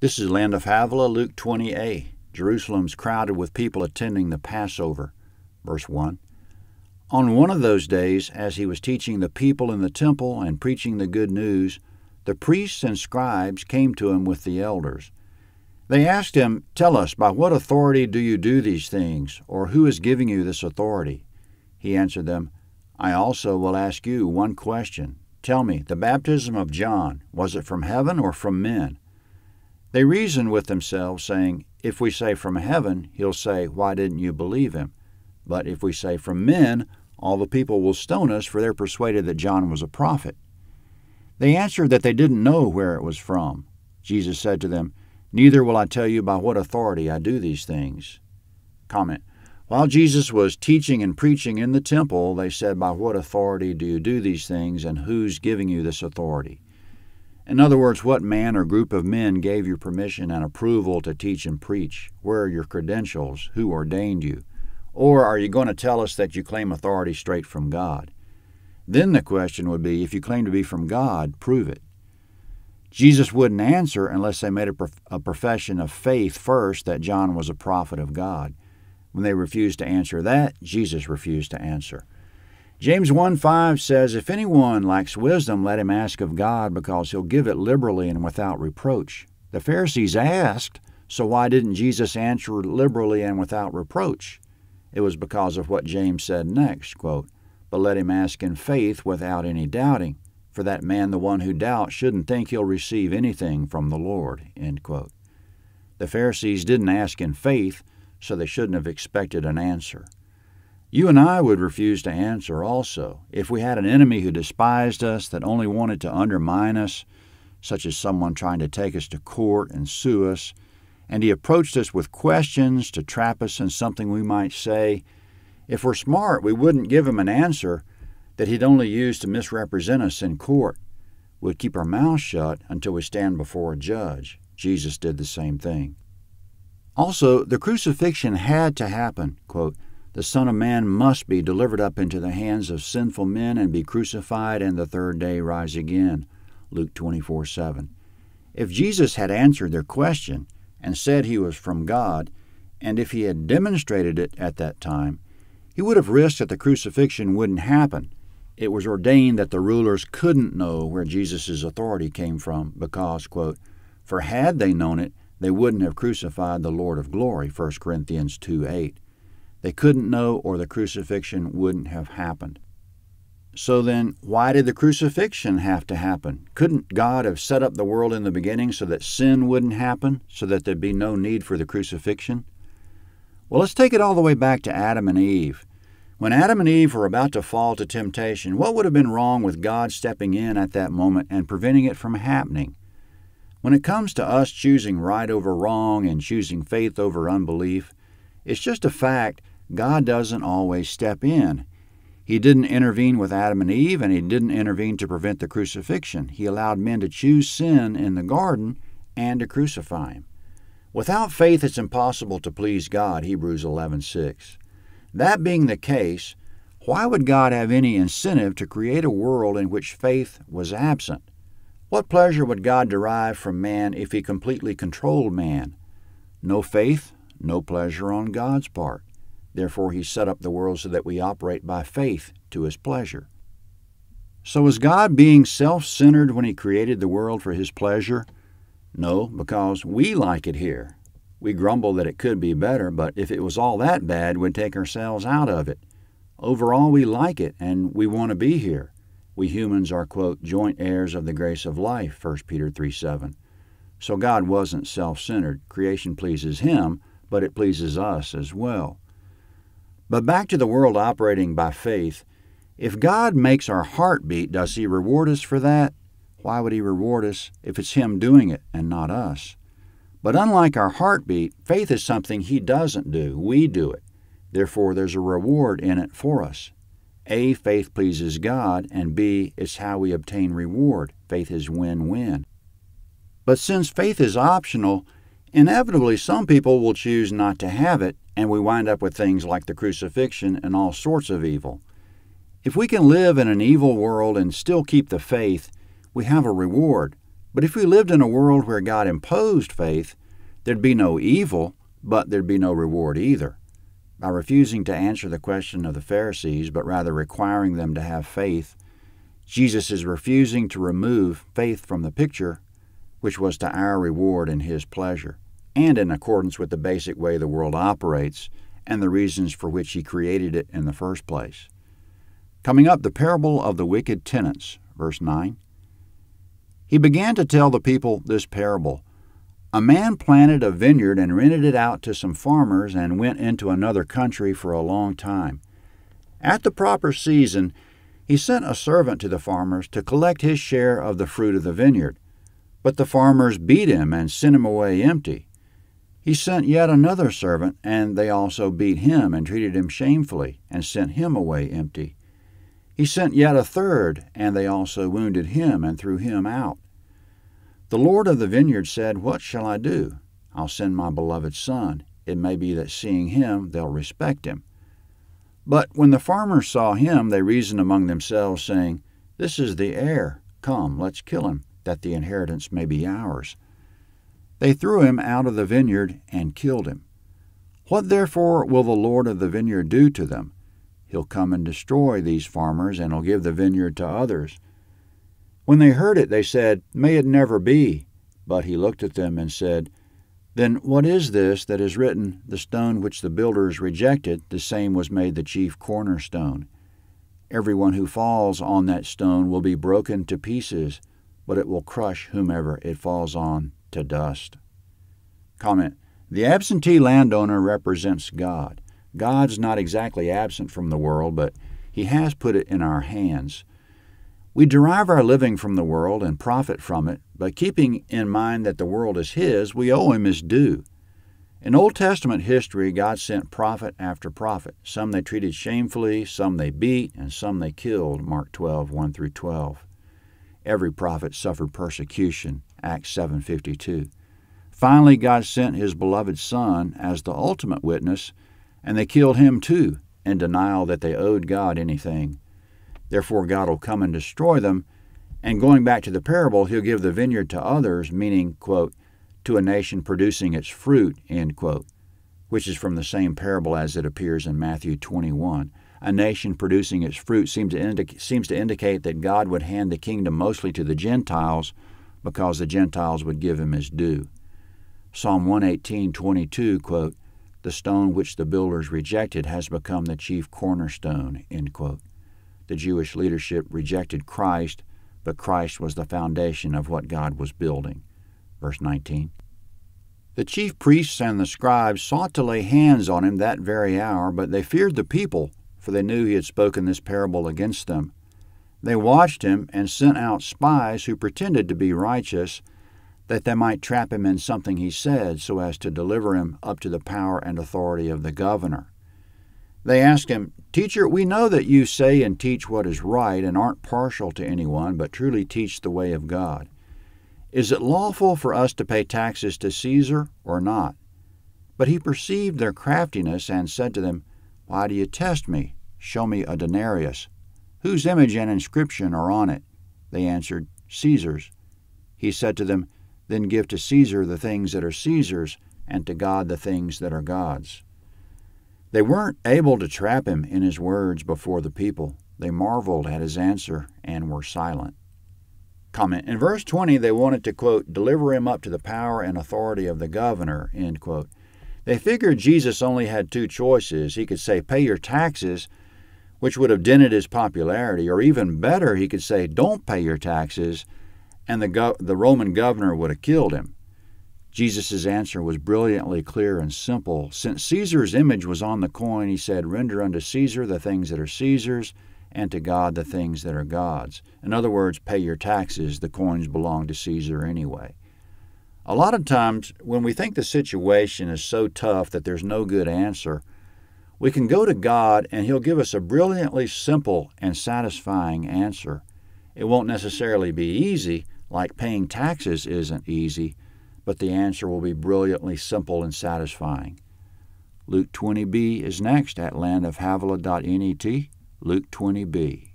This is Land of Havilah, Luke 20a. Jerusalem's crowded with people attending the Passover. Verse 1. On one of those days, as he was teaching the people in the temple and preaching the good news, the priests and scribes came to him with the elders. They asked him, "Tell us, by what authority do you do these things, or who is giving you this authority?" He answered them, "I also will ask you one question. Tell me, the baptism of John, was it from heaven or from men?" They reasoned with themselves, saying, "If we say from heaven, he'll say, 'Why didn't you believe him?' But if we say from men, all the people will stone us, for they're persuaded that John was a prophet." They answered that they didn't know where it was from. Jesus said to them, "Neither will I tell you by what authority I do these things." Comment. While Jesus was teaching and preaching in the temple, they said, "By what authority do you do these things, and who's giving you this authority?" In other words, what man or group of men gave you permission and approval to teach and preach? Where are your credentials? Who ordained you? Or are you going to tell us that you claim authority straight from God? Then the question would be, if you claim to be from God, prove it. Jesus wouldn't answer unless they made a profession of faith first that John was a prophet of God. When they refused to answer that, Jesus refused to answer. James 1:5 says, "If anyone lacks wisdom, let him ask of God, because he'll give it liberally and without reproach." The Pharisees asked, so why didn't Jesus answer liberally and without reproach? It was because of what James said next, quote, "But let him ask in faith without any doubting. For that man, the one who doubts, shouldn't think he'll receive anything from the Lord." End quote. The Pharisees didn't ask in faith, so they shouldn't have expected an answer. You and I would refuse to answer also. If we had an enemy who despised us, that only wanted to undermine us, such as someone trying to take us to court and sue us, and he approached us with questions to trap us in something we might say, if we're smart, we wouldn't give him an answer that he'd only use to misrepresent us in court. We'd keep our mouths shut until we stand before a judge. Jesus did the same thing. Also, the crucifixion had to happen. Quote, "The Son of Man must be delivered up into the hands of sinful men and be crucified, and the third day rise again." Luke 24:7. If Jesus had answered their question and said he was from God, and if he had demonstrated it at that time, he would have risked that the crucifixion wouldn't happen. It was ordained that the rulers couldn't know where Jesus' authority came from because, quote, "For had they known it, they wouldn't have crucified the Lord of glory," 1 Corinthians 2:8. They couldn't know, or the crucifixion wouldn't have happened. So then, why did the crucifixion have to happen? Couldn't God have set up the world in the beginning so that sin wouldn't happen, so that there'd be no need for the crucifixion? Well, let's take it all the way back to Adam and Eve. When Adam and Eve were about to fall to temptation, what would have been wrong with God stepping in at that moment and preventing it from happening? When it comes to us choosing right over wrong and choosing faith over unbelief, it's just a fact God doesn't always step in. He didn't intervene with Adam and Eve, and he didn't intervene to prevent the crucifixion. He allowed men to choose sin in the garden and to crucify him. Without faith, it's impossible to please God, Hebrews 11:6. That being the case, why would God have any incentive to create a world in which faith was absent? What pleasure would God derive from man if he completely controlled man? No faith, no pleasure on God's part. Therefore, he set up the world so that we operate by faith to his pleasure. So was God being self-centered when he created the world for his pleasure? No, because we like it here. We grumble that it could be better, but if it was all that bad, we'd take ourselves out of it. Overall, we like it, and we want to be here. We humans are, quote, "joint heirs of the grace of life," 1 Peter 3:7. So God wasn't self-centered. Creation pleases him, but it pleases us as well. But back to the world operating by faith, if God makes our heart beat, does he reward us for that? Why would he reward us if it's him doing it and not us? But unlike our heartbeat, faith is something he doesn't do. We do it. Therefore, there's a reward in it for us. A, faith pleases God, and B, it's how we obtain reward. Faith is win-win. But since faith is optional, inevitably some people will choose not to have it, and we wind up with things like the crucifixion and all sorts of evil. If we can live in an evil world and still keep the faith, we have a reward, But if we lived in a world where God imposed faith, there'd be no evil, but there'd be no reward either. By refusing to answer the question of the Pharisees, but rather requiring them to have faith, Jesus is refusing to remove faith from the picture, which was to our reward and His pleasure, and in accordance with the basic way the world operates and the reasons for which He created it in the first place. Coming up, the parable of the wicked tenants, verse 9. He began to tell the people this parable. A man planted a vineyard and rented it out to some farmers and went into another country for a long time. At the proper season, he sent a servant to the farmers to collect his share of the fruit of the vineyard. But the farmers beat him and sent him away empty. He sent yet another servant, and they also beat him and treated him shamefully and sent him away empty. He sent yet a third, and they also wounded him and threw him out. The Lord of the vineyard said, What shall I do? I'll send my beloved son. It may be that seeing him, they'll respect him. But when the farmers saw him, they reasoned among themselves, saying, This is the heir. Come, let's kill him, that the inheritance may be ours. They threw him out of the vineyard and killed him. What therefore will the Lord of the vineyard do to them? He'll come and destroy these farmers, and he'll give the vineyard to others. When they heard it, they said, May it never be. But he looked at them and said, Then what is this that is written, The stone which the builders rejected, the same was made the chief cornerstone? Everyone who falls on that stone will be broken to pieces, but it will crush whomever it falls on to dust. Comment: The absentee landowner represents God. God's not exactly absent from the world, but He has put it in our hands. We derive our living from the world and profit from it, but keeping in mind that the world is His, we owe Him His due. In Old Testament history, God sent prophet after prophet. Some they treated shamefully, some they beat, and some they killed, Mark 12, 1-12. Every prophet suffered persecution, Acts 7:52. Finally, God sent His beloved Son as the ultimate witness, and they killed Him too, in denial that they owed God anything. Therefore, God will come and destroy them, and going back to the parable, He'll give the vineyard to others, meaning, quote, to a nation producing its fruit, end quote, which is from the same parable as it appears in Matthew 21. A nation producing its fruit seems to indicate that God would hand the kingdom mostly to the Gentiles because the Gentiles would give Him His due. Psalm 118:22, quote, The stone which the builders rejected has become the chief cornerstone, end quote. The Jewish leadership rejected Christ, but Christ was the foundation of what God was building. Verse 19. The chief priests and the scribes sought to lay hands on Him that very hour, but they feared the people, for they knew He had spoken this parable against them. They watched Him and sent out spies who pretended to be righteous, that they might trap Him in something He said, so as to deliver Him up to the power and authority of the governor. They asked Him, Teacher, we know that you say and teach what is right and aren't partial to anyone, but truly teach the way of God. Is it lawful for us to pay taxes to Caesar or not? But He perceived their craftiness and said to them, Why do you test me? Show me a denarius. Whose image and inscription are on it? They answered, Caesar's. He said to them, Then give to Caesar the things that are Caesar's, and to God the things that are God's. They weren't able to trap Him in His words before the people. They marveled at His answer and were silent. Comment: In verse 20, they wanted to, quote, deliver Him up to the power and authority of the governor, end quote. They figured Jesus only had two choices. He could say, pay your taxes, which would have dented His popularity, or even better, He could say, don't pay your taxes, and the Roman governor would have killed Him. Jesus' answer was brilliantly clear and simple. Since Caesar's image was on the coin, He said, Render unto Caesar the things that are Caesar's, and to God the things that are God's. In other words, pay your taxes. The coins belong to Caesar anyway. A lot of times, when we think the situation is so tough that there's no good answer, we can go to God and He'll give us a brilliantly simple and satisfying answer. It won't necessarily be easy, like paying taxes isn't easy, but the answer will be brilliantly simple and satisfying. Luke 20b is next at landofhavilah.net, Luke 20b.